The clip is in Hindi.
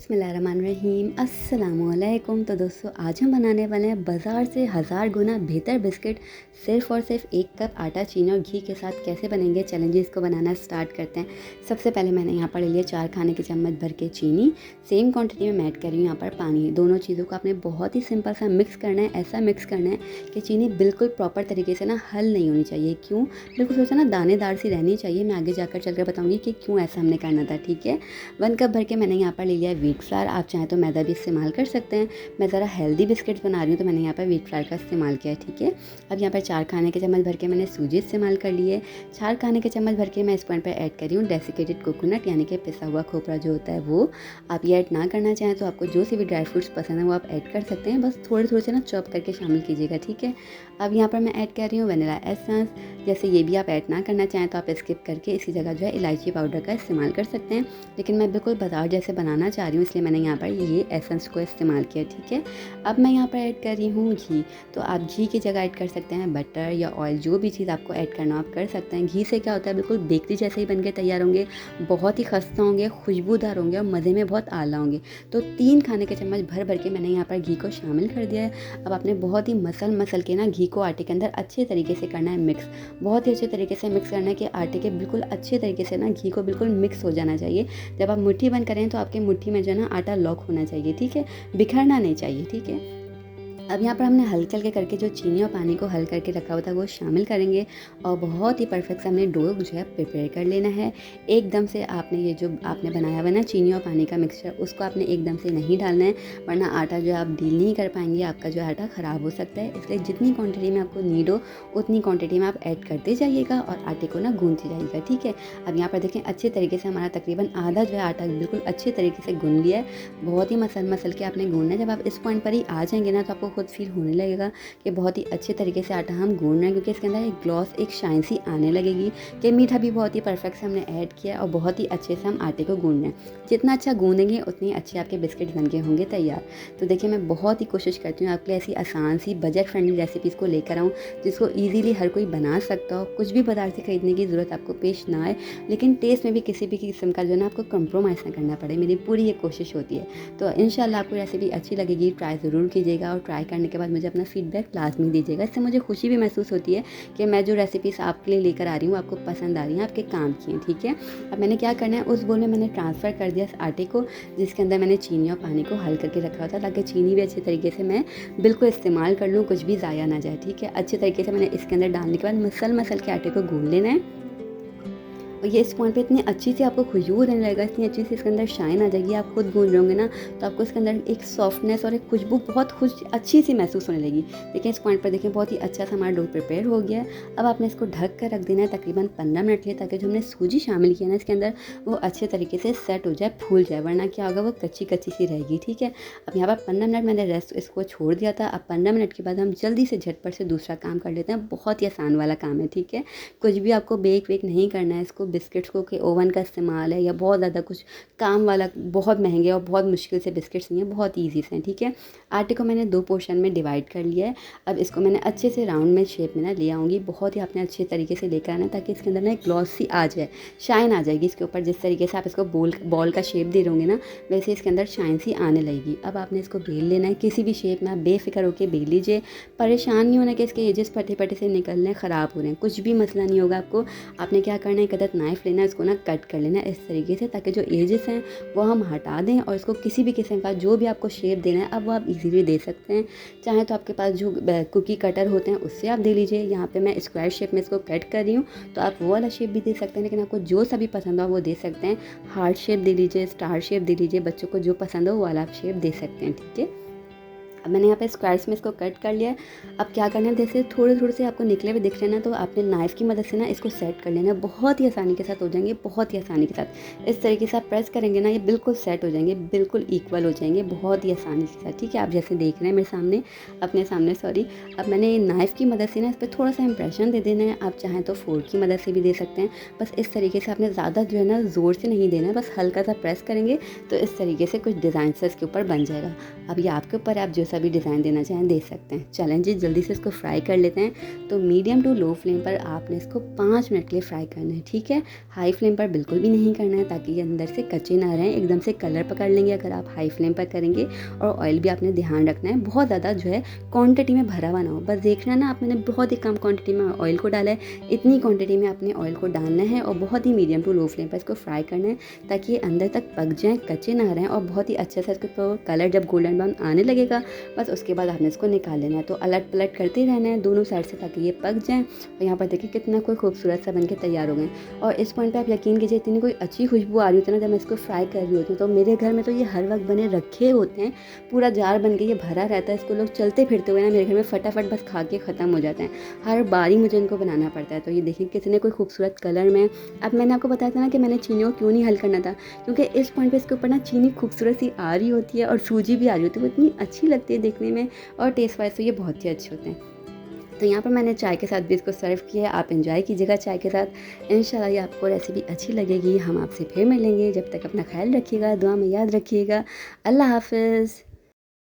बिस्मिल्लाहिर्रहमानिर्रहीम अस्सलामुअलैकुम। तो दोस्तों आज हम बनाने वाले हैं बाज़ार से हज़ार गुना बेहतर बिस्किट। सिर्फ़ और सिर्फ 1 कप आटा, चीनी और घी के साथ कैसे बनेंगे, चलेंगे इसको बनाना स्टार्ट करते हैं। सबसे पहले मैंने यहाँ पर ले लिया 4 खाने के चम्मच भर के चीनी। सेम क्वांटिटी में मैं ऐड कर रही हूँ यहाँ पर पानी। दोनों चीज़ों को आपने बहुत ही सिंपल सा मिक्स करना है। ऐसा मिक्स करना है कि चीनी बिल्कुल प्रॉपर तरीके से ना हल नहीं होनी चाहिए। क्यों? बिल्कुल थोड़ा सा ना दानेदार सी रहनी चाहिए। मैं आगे जाकर चलकर बताऊँगी कि क्यों ऐसा हमने करना था। ठीक है, 1 कप भर के मैंने यहाँ पर ले लिया है व्हीट फ्लावर। आप चाहें तो मैदा भी इस्तेमाल कर सकते हैं। मैं ज़रा हेल्दी बिस्किट्स बना रही हूँ तो मैंने यहाँ पर व्हीट फ्लावर का इस्तेमाल किया है। ठीक है, अब यहाँ पर 4 खाने के चम्मच भर के मैंने सूजी इस्तेमाल कर ली है। 4 खाने के चम्मच भर के मैं इस पॉइंट पर ऐड कर रही हूँ डेसिकेटेड कोकोनट, यानी कि पिसा हुआ खोपरा जो होता है वो। आप ये ऐड ना करना चाहें तो आपको जो सी भी ड्राई फ्रूट्स पसंद है वो आप ऐड कर सकते हैं, बस थोड़े थोड़े से ना चॉप करके शामिल कीजिएगा। ठीक है, अब यहाँ पर मैं ऐड कर रही हूँ वनीला एसेंस। जैसे ये भी आप ऐड ना करना चाहें तो आप स्किप करके इसी जगह जो है इलायची पाउडर का इस्तेमाल कर सकते हैं, लेकिन मैं बिल्कुल बाजार जैसे बनाना चाह रही हूँ इसलिए मैंने यहाँ पर ये एसेंस को इस्तेमाल किया। ठीक है, अब मैं यहाँ पर ऐड कर रही हूँ घी। तो आप घी की जगह ऐड कर सकते हैं बटर या ऑयल, जो भी चीज़ आपको ऐड करना आप कर सकते हैं। घी से क्या होता है, बिल्कुल बेकरी जैसे ही बन के तैयार होंगे, बहुत ही खस्ता होंगे, खुशबूदार होंगे और मज़े में बहुत आला होंगे। तो 3 खाने के चम्मच भर भर के मैंने यहाँ पर घी को शामिल कर दिया है। अब आपने बहुत ही मसल के ना घी को आटे के अंदर अच्छे तरीके से करना है मिक्स। बहुत ही अच्छे तरीके से मिक्स करना है कि आटे के बिल्कुल अच्छे तरीके से ना घी को बिल्कुल मिक्स हो जाना चाहिए। जब आप मुट्ठी बंद करें तो आपकी मुट्ठी में जो है ना आटा लॉक होना चाहिए। ठीक है, बिखरना नहीं चाहिए। ठीक है, अब यहाँ पर हमने हल्के हल्के करके जो चीनी और पानी को हल करके रखा हुआ था वो शामिल करेंगे और बहुत ही परफेक्ट से हमने डो जो है प्रिपेयर कर लेना है। एकदम से आपने ये जो आपने बनाया हुआ ना चीनी और पानी का मिक्सचर, उसको आपने एकदम से नहीं डालना है, वरना आटा जो है आप डील नहीं कर पाएंगे, आपका जो आटा ख़राब हो सकता है। इसलिए जितनी क्वान्टिटी में आपको नीड हो उतनी क्वान्टिटी में आप ऐड करते जाइएगा और आटे को ना गूंथते जाइएगा। ठीक है, अब यहाँ पर देखें अच्छे तरीके से हमारा तकरीबन आधा जो है आटा बिल्कुल अच्छे तरीके से गूंथ लिया है। बहुत ही मसल के आपने गूंथना है। जब आप इस पॉइंट पर ही आ जाएंगे ना तो आपको खुद फील होने लगेगा कि बहुत ही अच्छे तरीके से आटा हम गूंद रहे हैं, क्योंकि इसके अंदर एक ग्लॉस, एक शाइन सी आने लगेगी कि मीठा भी बहुत ही परफेक्ट से हमने ऐड किया और बहुत ही अच्छे से हम आटे को गूंद रहे हैं। जितना अच्छा गूंदेंगे उतनी अच्छे आपके बिस्किट बन के होंगे तैयार। तो देखिए मैं बहुत ही कोशिश करती हूँ आपके लिए ऐसी आसान सी बजट फ्रेंडली रेसिपीज़ को लेकर आऊँ जिसको ईजीली हर कोई बना सकता हो। कुछ भी बाजार से खरीदने की ज़रूरत आपको पेश ना आए, लेकिन टेस्ट में भी किसी भी किस्म का जो है ना आपको कंप्रोमाइज़ ना करना पड़े। मेरी पूरी ये कोशिश होती है। तो इंशाल्लाह आपको रेसिपी अच्छी लगेगी, ट्राई ज़रूर कीजिएगा और ट्राई करने के बाद मुझे अपना फीडबैक लाजमी दीजिएगा। इससे मुझे खुशी भी महसूस होती है कि मैं जो रेसिपीज़ आपके लिए लेकर आ रही हूँ आपको पसंद आ रही हैं, आपके काम की हैं। ठीक है, अब मैंने क्या करना है, उस बोल में मैंने ट्रांसफ़र कर दिया इस आटे को जिसके अंदर मैंने चीनी और पानी को हल करके रखा होता, ताकि चीनी भी अच्छे तरीके से मैं बिल्कुल इस्तेमाल कर लूँ, कुछ भी ज़ाया ना जाए। ठीक है, अच्छे तरीके से मैंने इसके अंदर डालने के बाद मसल के आटे को गूंद लेना है। और ये इस पॉइंट पे इतनी अच्छी सी आपको खुशबू देने लगेगा, इतनी अच्छी सी इसके अंदर शाइन आ जाएगी। आप खुद गूंज रहे होंगे ना तो आपको इसके अंदर एक सॉफ्टनेस और एक खुशबू बहुत खुश अच्छी सी महसूस होने लगी। देखिए इस पॉइंट पर देखिए बहुत ही अच्छा सा हमारा डो प्रिपेयर हो गया है। अब आपने इसको ढक कर रख देना है तकरीबन 15 मिनट के लिए, ताकि जो हमने सूजी शामिल किया ना इसके अंदर वो अच्छे तरीके से सेट हो जाए, फूल जाए, वरना क्या होगा वो कच्ची सी रहेगी। ठीक है, अब यहाँ पर 15 मिनट मैंने रेस्ट इसको छोड़ दिया था। अब 15 मिनट के बाद हम जल्दी से झटपट से दूसरा काम कर लेते हैं। बहुत ही आसान वाला काम है। ठीक है, कुछ भी आपको बेक वेक नहीं करना है इसको, बिस्किट्स को कि ओवन का इस्तेमाल है या बहुत ज़्यादा कुछ काम वाला, बहुत महंगे और बहुत मुश्किल से बिस्किट्स नहीं है, बहुत ईजी से हैं। ठीक है, आटे को मैंने 2 पोर्शन में डिवाइड कर लिया है। अब इसको मैंने अच्छे से राउंड में शेप में ना ले आऊँगी। बहुत ही आपने अच्छे तरीके से लेकर आना ताकि इसके अंदर ना एक ग्लॉस सी आ जाए, शाइन आ जाएगी इसके ऊपर। जिस तरीके से आप इसको बॉल का शेप दे रहोगे ना वैसे इसके अंदर शाइन सी आने लगेगी। अब आपने इसको बेल लेना है किसी भी शेप में, आप बेफिक्र होकर बेल लीजिए। परेशान नहीं होना कि इसके एजेस फटे से निकल रहे हैं, ख़राब हो रहे हैं, कुछ भी मसला नहीं होगा आपको। आपने क्या करना है, एक अदद नाइफ लेना है, इसको ना कट कर लेना है इस तरीके से ताकि जो एजेस हैं वो हम हटा दें और इसको किसी भी किस्म का जो भी आपको शेप देना है अब वो आप इजीली दे सकते हैं। चाहे तो आपके पास जो कुकी कटर होते हैं उससे आप दे लीजिए। यहाँ पे मैं स्क्वायर शेप में इसको कट कर रही हूँ तो आप वो वाला शेप भी दे सकते हैं, लेकिन आपको जो सा भी पसंद हो वो दे सकते हैं। हार्ट शेप दे लीजिए, स्टार शेप दे लीजिए, बच्चों को जो पसंद हो वो वाला आप शेप दे सकते हैं। ठीक है, अब मैंने यहाँ पे स्क्वायर्स में इसको कट कर लिया है। अब क्या करना है, जैसे थोड़े से आपको निकले हुए दिख रहे हैं ना तो आपने नाइफ़ की मदद से ना इसको सेट कर लेना है। बहुत ही आसानी के साथ हो जाएंगे, बहुत ही आसानी के साथ इस तरीके से आप प्रेस करेंगे ना ये बिल्कुल सेट हो जाएंगे, बिल्कुल इक्वल हो जाएंगे, बहुत ही आसानी के साथ। ठीक है, आप जैसे देख रहे हैं मेरे सामने, अपने सामने सॉरी। अब मैंने नाइफ़ की मदद से ना इस पर थोड़ा सा इंप्रेशन दे देना है। आप चाहें तो फोर्क की मदद से भी दे सकते हैं। बस इस तरीके से आपने ज़्यादा जो है ना ज़ोर से नहीं देना है, बस हल्का सा प्रेस करेंगे तो इस तरीके से कुछ डिज़ाइन से इसके ऊपर बन जाएगा। अब ये आपके ऊपर है, आप जो सा सा भी डिज़ाइन देना चाहें दे सकते हैं। चलें जी, जल्दी से इसको फ्राई कर लेते हैं। तो मीडियम टू लो फ्लेम पर आपने इसको 5 मिनट के लिए फ्राई करना है, ठीक है। हाई फ्लेम पर बिल्कुल भी नहीं करना है, ताकि ये अंदर से कच्चे ना रहें, एकदम से कलर पकड़ लेंगे अगर आप हाई फ्लेम पर करेंगे। और ऑयल भी आपने ध्यान रखना है, बहुत ज़्यादा जो है क्वांटिटी में भरा हुआ ना हो। बस देखना ना, आप मैंने बहुत ही कम क्वांटिटी में ऑयल को डाला है, इतनी क्वांटिटी में आपने ऑयल को डालना है और बहुत ही मीडियम टू लो फ्लेम पर इसको फ्राई करना है, ताकि ये अंदर तक पक जाएँ, कच्चे ना रहें। और बहुत ही अच्छे से इसको कलर जब गोल्डन ब्राउन आने लगेगा, बस उसके बाद आपने इसको निकाल लेना है। तो अलट पलट करते रहना है दोनों साइड से, ताकि ये पक जाएँ। और यहाँ पर देखिए कितना कोई खूबसूरत सा बनके तैयार हो गए। और इस पॉइंट पे आप यकीन कीजिए, इतनी कोई अच्छी खुशबू आ रही होती है ना जब मैं इसको फ्राई कर रही होती हूँ। तो मेरे घर में तो ये हर वक्त बने रखे होते हैं, पूरा जार बन के ये भरा रहता है। इसको लोग चलते फिरते हुए ना मेरे घर में फटाफट बस खा के ख़त्म हो जाते हैं। हर बारी मुझे इनको बनाना पड़ता है। तो ये देखिए कितने कोई खूबसूरत कलर में। अब मैंने आपको बताया था ना कि मैंने चीनी को क्यों नहीं हल करना था, क्योंकि इस पॉइंट पे इसके ऊपर ना चीनी खूबसूरत सी आ रही होती है और सूजी भी आ रही होती है। वो इतनी अच्छी लगती है देखने में, और टेस्ट वाइज तो ये बहुत ही अच्छे होते हैं। तो यहाँ पर मैंने चाय के साथ भी इसको सर्व किया है। आप एंजॉय कीजिएगा चाय के साथ। इंशाल्लाह ये आपको रेसिपी अच्छी लगेगी। हम आपसे फिर मिलेंगे, जब तक अपना ख्याल रखिएगा, दुआ में याद रखिएगा। अल्लाह हाफ़िज़।